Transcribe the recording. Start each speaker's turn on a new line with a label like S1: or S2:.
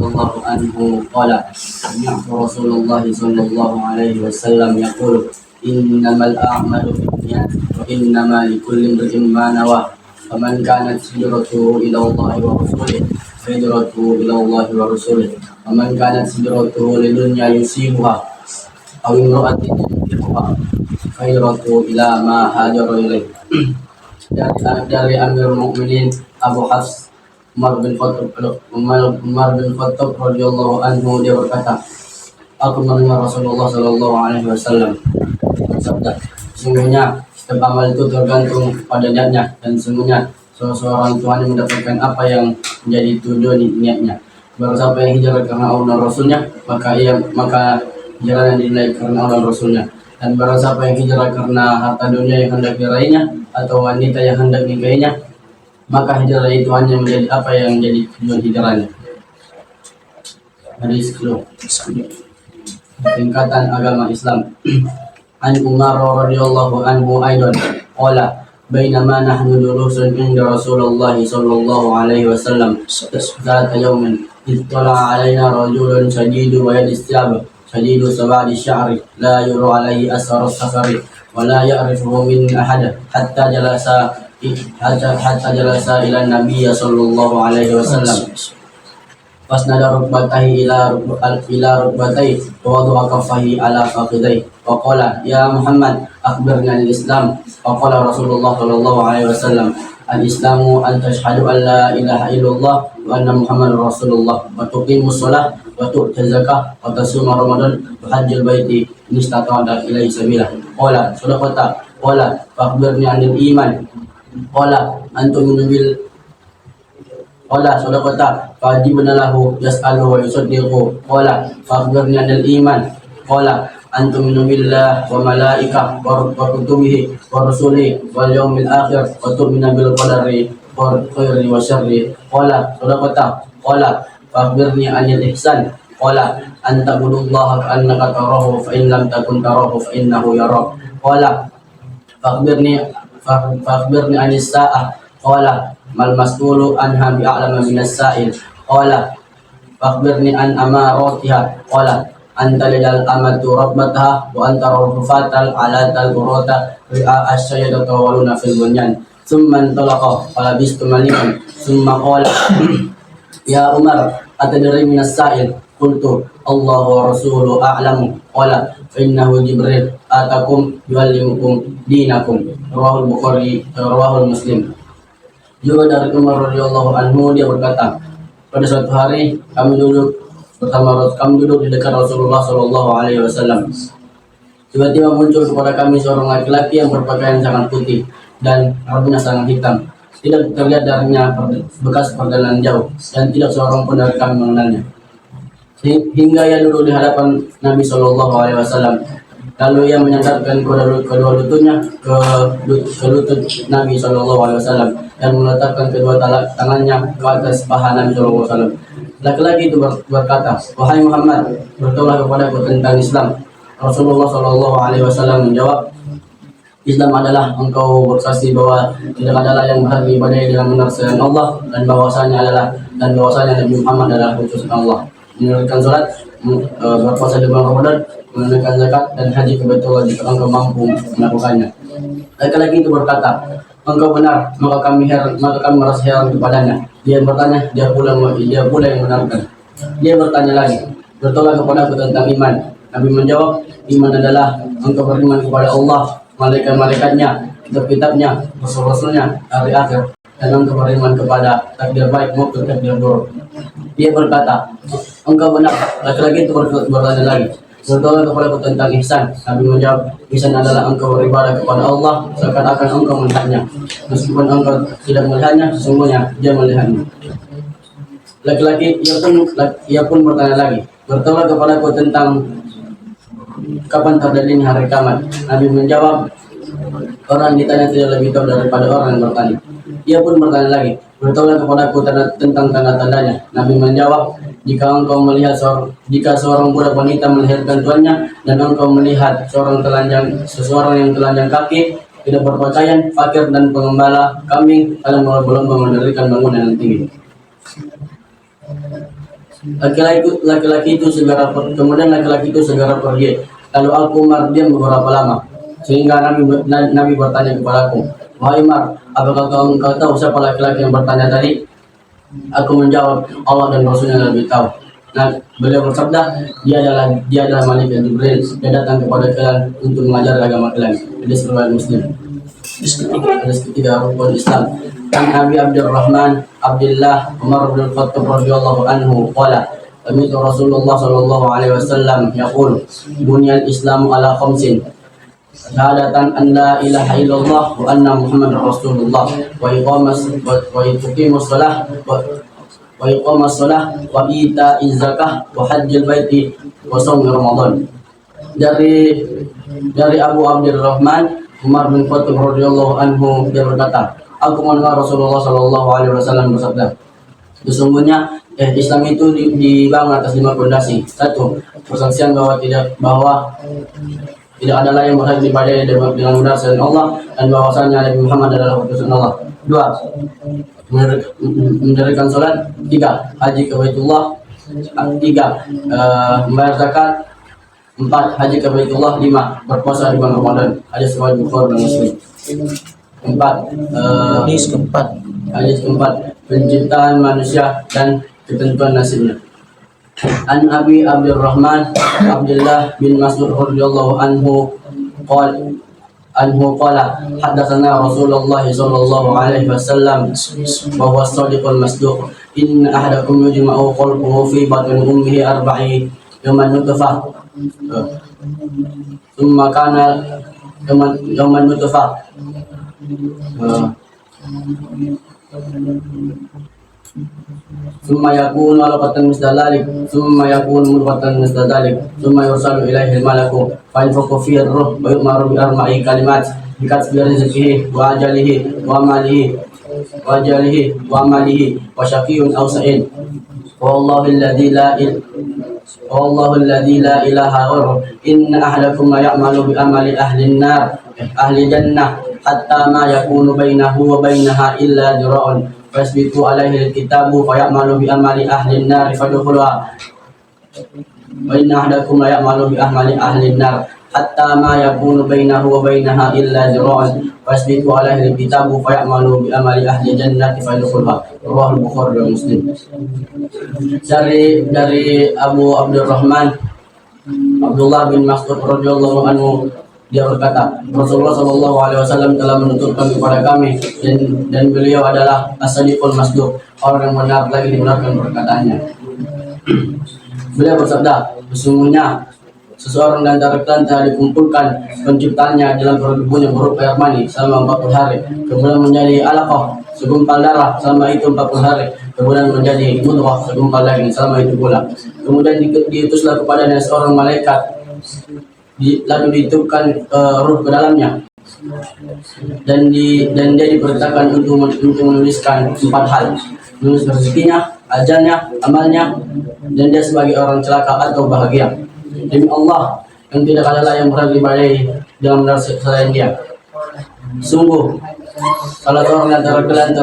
S1: radhiyallahu anhu qala sami'tu Rasulullah sallallahu alaihi wasallam yaqulu innamal a'malu binniyat wa innama likulli imrin ma nawa faman kanat hijratuhu ila Allah wa rasulih hijratuhu ila Allah wa rasulih wa man kanat hijratuhu lidunya yusibuha aw imra'atin yankihuha hijratuhu ila ma hajara ilaih. Dari Amirul Mukminin Abu Hafs Umar bin Khattab radhiyallahu anhu, dia berkata, aku mendengar Rasulullah sallallahu alaihi wasallam bersabda, sesungguhnya setiap amal itu tergantung pada niatnya, dan sesungguhnya seorang Tuhan yang mendapatkan apa yang menjadi tujuan niatnya. Barang siapa yang hijrah karena Allah dan Rasulnya, maka hijrahnya dinilai karena Allah dan Rasulnya. Dan barang siapa yang hijrah karena harta dunia yang hendak diraihnya atau wanita yang hendak nikahinya, maka hijrah itu hanya menjadi apa yang menjadi tujuan hijrahnya. Hadis kedua, tingkatan agama Islam. An Umar radhiyallahu anhu aidan qala bainama nahnu julusun inda Rasulullah sallallahu alaihi wasallam zata yawmin ittala alaina rajulun shadidu wa yadistiyab shadidu sabadi sya'ri la yuru alaihi asar as-safari wa la ya'rifuhu min ahad hatta jalasa ila Nabi sallallahu alaihi wasallam fasnada rukbatahi ila rukbatahi wa wada'a kaffahi ala fakhidayhi wa qala ya Muhammad akhbirni anil Islam. Wa qala Rasulullah sallallahu alaihi wasallam al-Islamu an tashhadu an la ilaha illallah wa anna Muhammadar Rasulullah wa tuqimus shalah wa tu'ti zakah wa tasuma ramadan wa hajjal baiti in istata'ta ilaihi sabila. Qala sadaqata qala akhbirni anil iman qala antum bil qala sadaqata fajibna lahu yas'alu wa yusaddiqu qala akhbirni anil iman qala antum billah wa malaikah wa kutubihi wa rusulihi wal yawmil akhir wa tu'minu bil qadari khairi wa syarri. Qala sadaqata qala akhbirni anil ihsan qala an ta'budullaha ka'annaka tarahu fa in lam takun tarahu fa innahu yarak. Qala fakhbirni anis sa'ah qala mal mas'ulu anha bi'a'lama minas sa'il. Qala fakhbirni an amaratiha qala anta lidal amatu rabbataha wa anta rufatal alatal urata ri'a asyayadata waluna fil bunyan thumma intalaqa qala bistu malikan thumma qala ya Umar atadri minas sa'il qultu Allah wa rasuluhu a'lamu qala fa innahu Jibril atakum yuallimukum dinakum. Rawahul Bukhari, rawahul Muslim. Juga dari Umar radhiyallahu anhu, dia berkata, pada suatu hari kami duduk di dekat Rasulullah sallallahu alaihi wasallam. Tiba-tiba muncul kepada kami seorang laki-laki yang berpakaian sangat putih dan rambutnya sangat hitam. Tidak terlihat darinya bekas perjalanan jauh dan tidak seorang pun dari kami mengenalnya. Hingga ia duduk di hadapan Nabi sallallahu alaihi wasallam. Lalu ia menyandarkan kedua lututnya ke lutut Nabi sallallahu alaihi wasallam dan meletakkan kedua tangannya ke atas paha Nabi sallallahu alaihi wasallam. Laki-laki itu berkata, wahai Muhammad, beritahulah kepadaku tentang Islam. Rasulullah sallallahu alaihi wasallam menjawab, Islam adalah engkau bersaksi bahwa tidak adalah yang berhak diibadahi dengan benar selain Allah dan bahwasanya Nabi Muhammad adalah utusan Allah. Menunaikan salat, berpuasa di bulan Ramadan, menunaikan zakat dan haji ke Baitullah jika engkau mampu melakukannya. Laki-laki itu berkata, engkau benar, maka kami merasa heran kepadanya. Dia bertanya, dia pula yang benarkan. Dia bertanya lagi, bertolak kepadaku tentang iman. Nabi menjawab, iman adalah engkau beriman kepada Allah, malaikat-malaikatnya, kitab-kitabnya, rasul-rasulnya, hari akhir, dan engkau beriman kepada takdir baik maupun takdir buruk. Dia berkata, engkau benar. Laki-laki itu bertanya lagi, bertolak kepadaku tentang ihsan. Nabi menjawab, ihsan adalah engkau beribadah kepada Allah seakan-akan engkau melihatnya, meskipun engkau tidak melihatnya, sesungguhnya dia melihatnya. Laki-laki ia pun bertanya lagi, bertolak kepadaku tentang kapan terjadinya hari kiamat. Nabi menjawab, orang ditanya tidak lebih tahu daripada orang yang bertanya. Ia pun bertanya lagi, bertolak kepadaku tentang tanda-tandanya. Nabi menjawab, jika seorang budak wanita melahirkan tuannya dan engkau melihat seseorang yang telanjang kaki, tidak berpakaian, fakir dan pengembala kambing, kalian berlomba mendirikan bangunan yang tinggi. Laki-laki itu segera kemudian laki-laki itu segera pergi. Lalu aku Umar diam beberapa lama, sehingga Nabi bertanya kepadaku, wahai Umar, apakah engkau tahu siapa laki-laki yang bertanya tadi? Aku menjawab, Allah dan Rasulnya lebih tahu. Nah, beliau bersabda, dia adalah Malik Jibril. Dia datang kepada kalian untuk mengajar agama kalian. Jadi riwayat Muslim. Hadis ketiga, rukun Islam. An Abi Abdurrahman Abdullah Umar bin Khattab radhiyallahu anhu qala sami'tu Rasulullah sallallahu alaihi wasallam yaqul bunyal Islamu ala khamsin syahadatan an la ilaha illallah wa anna Muhammadar Rasulullah wa iqimus shalah wa iqamas shalah wa ita'iz zakah wa hajjil baiti wa shaum Ramadan. Dari Abu Abdurrahman Umar bin Khattab radhiyallahu anhu, dia berkata, aku mendengar Rasulullah sallallahu alaihi wasallam bersabda, sesungguhnya Islam itu dibangun atas 5 fondasi. 1. Persaksian bahwa tidak ada lain yang berhak diibadahi dengan benar selain Allah, dan bahwasanya Nabi Muhammad adalah utusan Allah. 2. Mendirikan salat. 3. Haji ke Baitullah. 3. Membayar zakat. 4. Haji ke Baitullah. 5. Berpuasa di bulan Ramadan. Hadis riwayat Bukhari dan Muslim. 4. Hadis keempat, penciptaan manusia dan ketentuan nasibnya. An Abi Abdurrahman Abdullah bin Mas'ud radhiyallahu anhu qala haddatsana Rasulullah sallallahu alaihi wasallam wa huwa as-sadiqul masduq inna ahadakum yujma'u qalbuhu fi batni ummihi 40 yawman nutfah thumma kana yawman nutfah ثم يكون علقة مثل ذلك ثم يكون مضغة مثل ذلك ثم يرسل إليه الملك فينفخ فيه الروح ويؤمر بأربع كلمات بكتب رزقه وعمله وشقي أو سعيد والله الذي لا إله غيره إن أحدكم يعمل بأمل أهل النار أهل الجنة حتى ما يكون بينه وبينها إلا ذراع فيسبق عليه الكتاب فيعمل بأمل أهل النار فيدخلها وإن أحدكم يعمل بأمل أهل النار حتى ما يكون بينه وبينها إلا ذراع فيسبق عليه الكتاب فيعمل بأمل أهل الجنة فيدخلها. رواه Bukhari dan Muslim. Dari Abu Abdurrahman Abdullah bin Mas'ud radhiyallahu anhu, dia berkata, Rasulullah sallallahu alaihi wasallam telah menuturkan kepada kami, dan beliau adalah as-sadiqul masduq, orang yang benar lagi dibenarkan perkataannya. Beliau bersabda, sesungguhnya seseorang dan antara kalian telah dikumpulkan penciptanya dalam perut ibunya berupa air mani selama 40 hari, kemudian menjadi alaqah segumpal darah selama itu 40 hari, kemudian menjadi mudghah segumpal daging selama itu pula. Kemudian diutuslah kepadanya seorang malaikat, lalu ditiupkan ruh ke dalamnya, dan dia diperintahkan untuk menuliskan 4 hal: menulis rezekinya, ajalnya, amalnya, dan dia sebagai orang celaka atau bahagia. Demi Allah yang tidak ada lain yang berhak diibadahi dengan benar selain Dia, sungguh salah seorang antara kalian